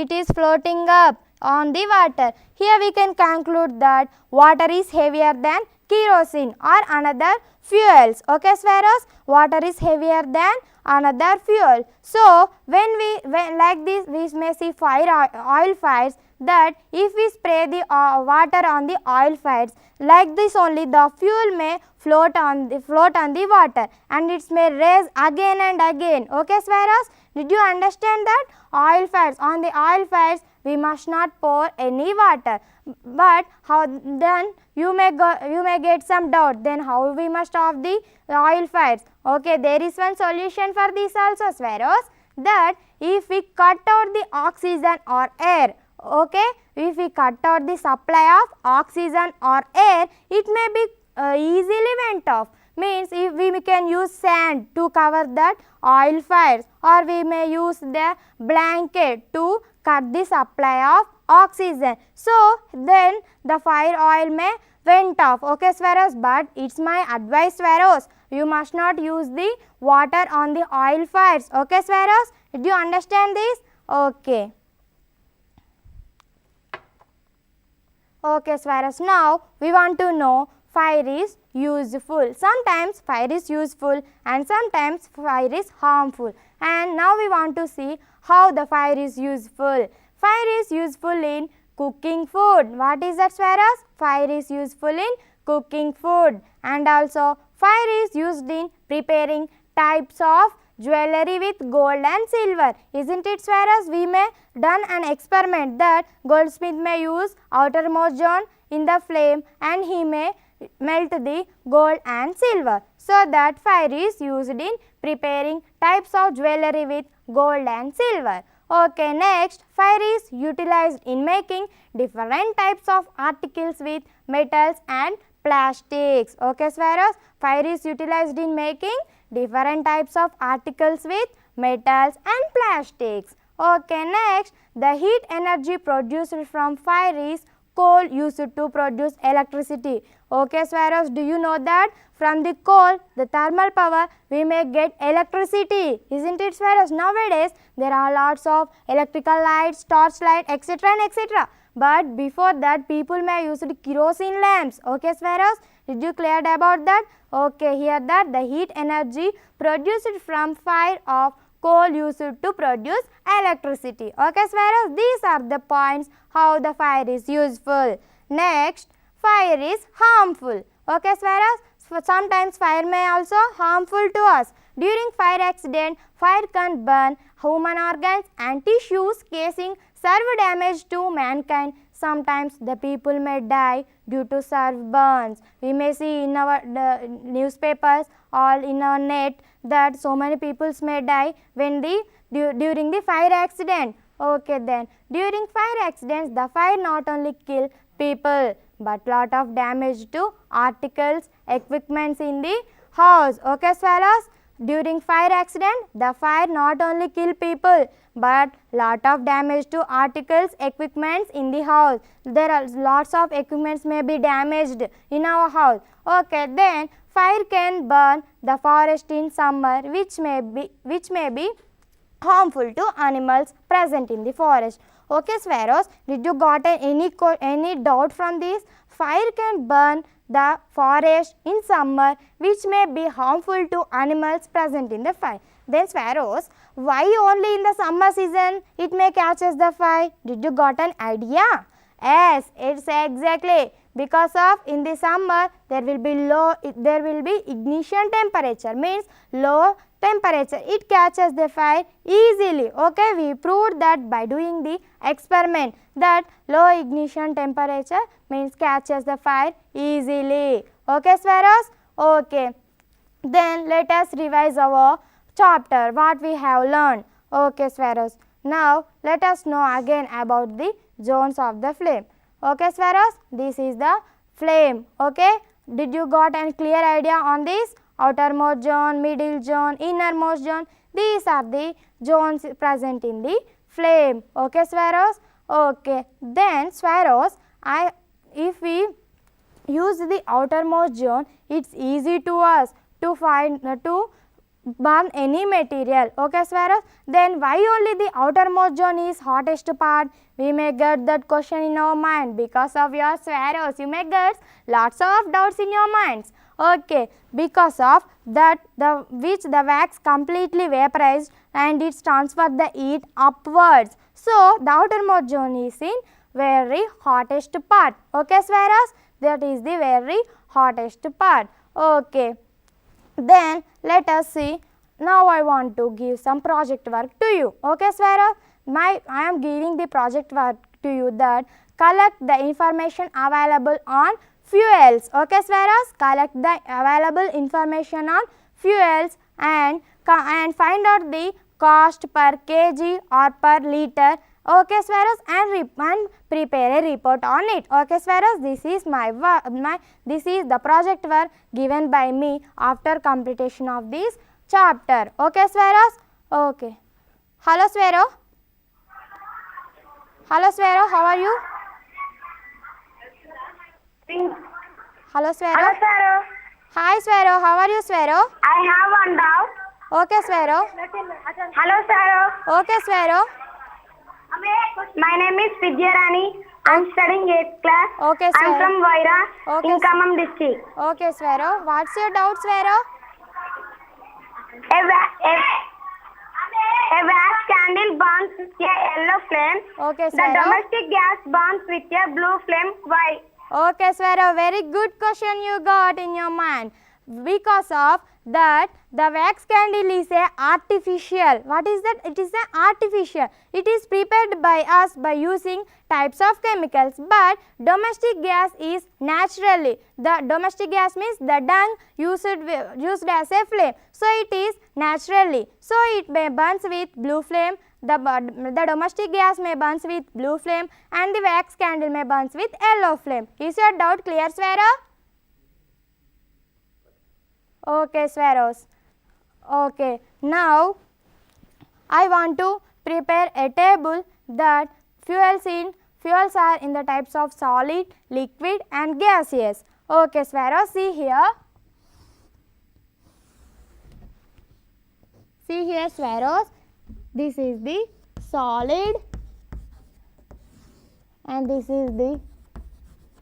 it is floating up on the water. Here we can conclude that water is heavier than kerosene or another fuels. Okay, Sparrows, water is heavier than another fuel. So when like this, we may see oil fires, that if we spray the water on the oil fires, like this only the fuel may float on the water, and it may rise again and again. Okay, Sparrows, did you understand that? On the oil fires we must not pour any water. But how then? You may get some doubt, then how we must off the oil fires? Okay, there is one solution for this also, Sparrows, that if we cut out the oxygen or air, okay, if we cut out the supply of oxygen or air, it may be easily went off. Means if we can use sand to cover that oil fires, or we may use the blanket to cut the supply of oxygen. So then the fire oil may went off. Okay, Sparrows, but it's my advice, Sparrows, you must not use the water on the oil fires. Okay, Sparrows, did you understand this? Okay. Okay, Sparrows, now we want to know fire is useful. Sometimes fire is useful and sometimes fire is harmful. And now we want to see how the fire is useful. Fire is useful in cooking food. What is that, Sparrows? Fire is useful in cooking food. And also fire is used in preparing types of jewelry with gold and silver. Isn't it, Sparrows? We may done an experiment that goldsmith may use outermost zone in the flame and he may melt the gold and silver. So that fire is used in preparing types of jewelry with gold and silver. Okay, next, fire is utilized in making different types of articles with metals and plastics. Okay, Sparrows, fire is utilized in making different types of articles with metals and plastics. Okay, next, the heat energy produced from fire is coal used to produce electricity. Okay, Sparrows, do you know that from the coal, the thermal power, we may get electricity? Isn't it, Sparrows? Nowadays, there are lots of electrical lights, torch light, etc. and etc. But before that, people may use kerosene lamps. Okay, Sparrows, did you cleared about that? Okay, here that the heat energy produced from fire of coal used to produce electricity. Okay, Sparrows, these are the points how the fire is useful. Next, fire is harmful. Okay, Sparrows, sometimes fire may also harmful to us. During fire accident, fire can burn human organs and tissues, causing severe damage to mankind. Sometimes the people may die due to severe burns. We may see in our newspapers or in our net that so many people may die when during the fire accident. Okay, then during fire accidents, the fire not only kill people but lot of damage to articles, equipments in the house. Okay, Swallows, during fire accident, the fire not only kill people but lot of damage to articles, equipments in the house. There are lots of equipments may be damaged in our house. Okay, then fire can burn the forest in summer, which may be harmful to animals present in the forest. Okay, Sparrows, did you got any doubt from this? Fire can burn the forest in summer, which may be harmful to animals present in the fire. Then, Sparrows, why only in the summer season it may catches the fire? Did you got an idea? Yes, it's exactly because of in the summer there will be ignition temperature, means low temperature, it catches the fire easily. Okay, we proved that by doing the experiment that low ignition temperature means catches the fire easily. Okay, Sparrows? Okay, then let us revise our chapter what we have learned. Okay, Sparrows, now let us know again about the zones of the flame. Okay, Sparrows, this is the flame. Okay, did you got a clear idea on this? Outermost zone, middle zone, innermost zone, these are the zones present in the flame. Okay, Sparrows? Okay, then Sparrows, if we use the outermost zone, it's easy to us to find to burn any material. Okay, Swaros? Then why only the outermost zone is hottest part? We may get that question in our mind because of your Swaros. You may get lots of doubts in your minds. Okay, because of that the wax completely vaporized and it transfers the heat upwards. So the outermost zone is in very hottest part. Okay, Swaros? That is the very hottest part. Okay. Then let us see. Now I want to give some project work to you. Okay, Swara? I am giving the project work to you that collect the information available on fuels. Okay, Swaras? Collect the available information on fuels and find out the cost per kg or per liter. Okay, Swaras, and prepare a report on it. Okay, Swaras, this is this is the project work given by me after completion of this chapter. Okay, Swaras. Okay. Hello, Swero. Hello, Swero. How are you? Hello, Swero. Hello, Swero. Hi, Swero. How are you, Swero? I have one doubt. Okay, Swero. Hello, Swero. Okay, Swero. My name is Vidyarani. I am studying 8th class. Okay, I am Swero. from Vaira Okay, in Khammam district. Okay, Swero. What's your doubt, Swero? A wax candle burns with a yellow flame. Okay, The Swero. domestic gas burns with a blue flame. Why? Okay, Swero, very good question you got in your mind. Because of that, the wax candle is a artificial. What is that? It is an artificial. It is prepared by us by using types of chemicals. But domestic gas is naturally. The domestic gas means the dung used as a flame. So it is naturally. So it may burns with blue flame. The domestic gas may burns with blue flame and the wax candle may burns with yellow flame. Is your doubt clear, Swera? Okay, Swaros. Okay, now I want to prepare a table that fuels are in the types of solid, liquid and gaseous. Okay, Swaros, see here. See here, Swaros. This is the solid and this is the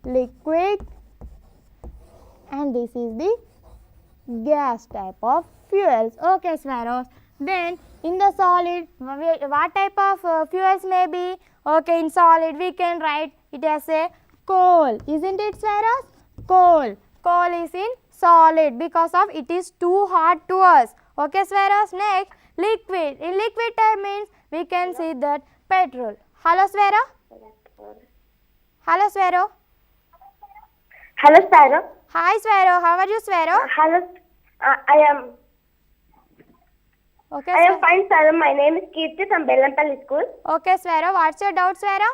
liquid and this is the gas type of fuels. Okay, Swaros. Then in the solid, what type of fuels may be? Okay, in solid we can write it as a coal. Isn't it, Swaros? Coal. Coal is in solid because of it is too hot to us. Okay, Swaros. Next, liquid. In liquid type means we can see that petrol. Hello, Swera? Hello, Swero. Hello, Swero. Hi, Swero. How are you, Swero? Hello. Okay, I am fine, sir. My name is Kirti from Bellampalli School. Okay, Swera. What's your doubt, Swera?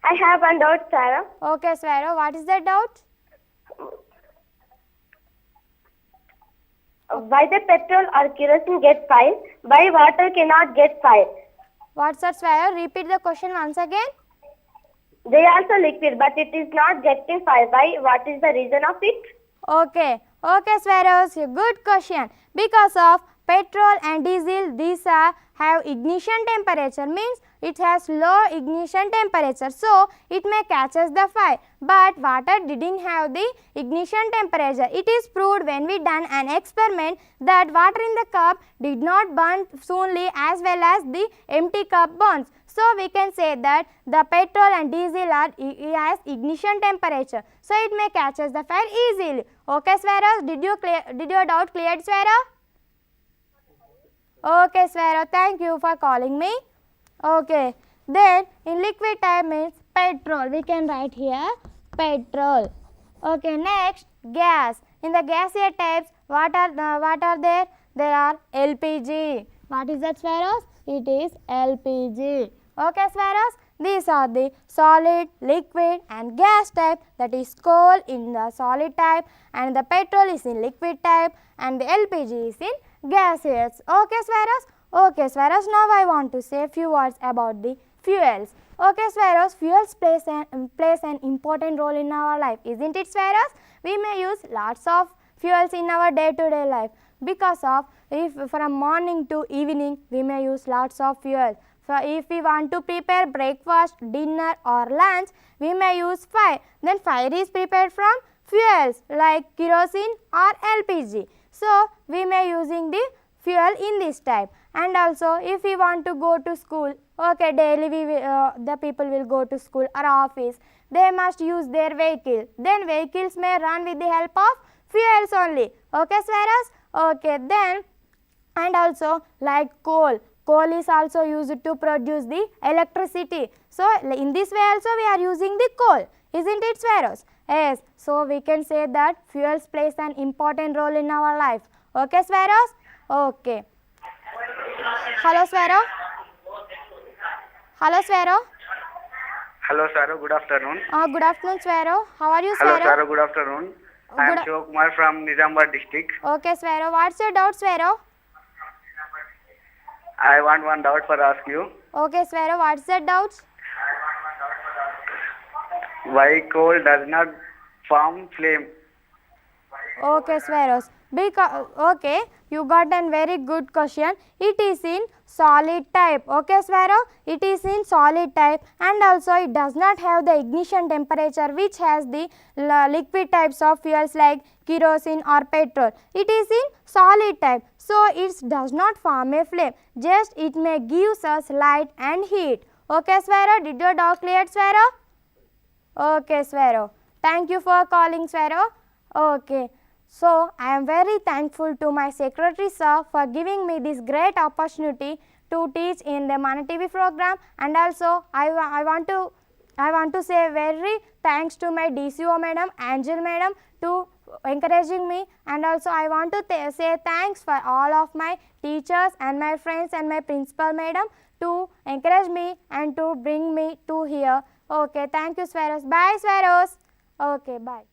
I have one doubt, sir. Okay, Swera. What is the doubt? Why the petrol or kerosene get fire? Why water cannot get fire? What's that, Swera? Repeat the question once again. They are also liquid, but it is not getting fire. Why? What is the reason of it? Okay. Okay, Swaros. Good question. Because of petrol and diesel, these have ignition temperature, means it has low ignition temperature, so it may catches the fire. But water didn't have the ignition temperature. It is proved when we done an experiment that water in the cup did not burn soonly as well as the empty cup burns. So we can say that the petrol and diesel has ignition temperature, so it may catches the fire easily. Okay, Swera, did your doubt cleared, Swera? Okay, Swera, thank you for calling me. Okay, then in liquid type means petrol. We can write here petrol. Okay, next gas. In the gaseous types, what are there? There are LPG. What is that, Swaros? It is LPG. Okay, Swaros. These are the solid, liquid and gas type, that is coal in the solid type and the petrol is in liquid type and the LPG is in gaseous. Okay, Swaros? Okay, Swaros. Now I want to say a few words about the fuels. Okay, Swaros, fuels plays an important role in our life, isn't it, Swaros? We may use lots of fuels in our day-to-day life. because of if from morning to evening we may use lots of fuel. So if we want to prepare breakfast, dinner or lunch, we may use fire. Then fire is prepared from fuels like kerosene or LPG. So we may using the fuel in this type. And also if we want to go to school, okay, daily the people will go to school or office, they must use their vehicle. Then vehicles may run with the help of fuels only. Okay, Sweros? Okay, then and also like coal. Coal is also used to produce the electricity. So in this way also we are using the coal. Isn't it, Sweros? Yes. So we can say that fuels plays an important role in our life. Okay, Sweros? Okay. Hello, Swero. Hello, Swero. Hello, sir. Good afternoon. Good afternoon, Swero. How are you, Hello, Swero? sir. Good afternoon. I am Good- Shivakumar from Nizamabad district. Okay, Swero. What's your doubt, Swero? I want one doubt for ask you. Okay, Swero. What's the doubt? Why coal does not form flame? Okay, Sweros. Because okay, you got a very good question. It is in solid type. Okay, Swero. It is in solid type, and also it does not have the ignition temperature which has the liquid types of fuels like kerosene or petrol. It is in solid type, so it does not form a flame. Just it may gives us light and heat. Okay, Swero. Did your doubt clear, Swero? Okay, Swero. Thank you for calling, Swero. Okay. So, I am very thankful to my secretary sir for giving me this great opportunity to teach in the Mana TV program, and also I want to say very thanks to my DCO madam, Angel madam, to encouraging me, and also I want to say thanks for all of my teachers and my friends and my principal madam to encourage me and to bring me to here. Okay, thank you, Sweros. Bye, Sweros. Okay, bye.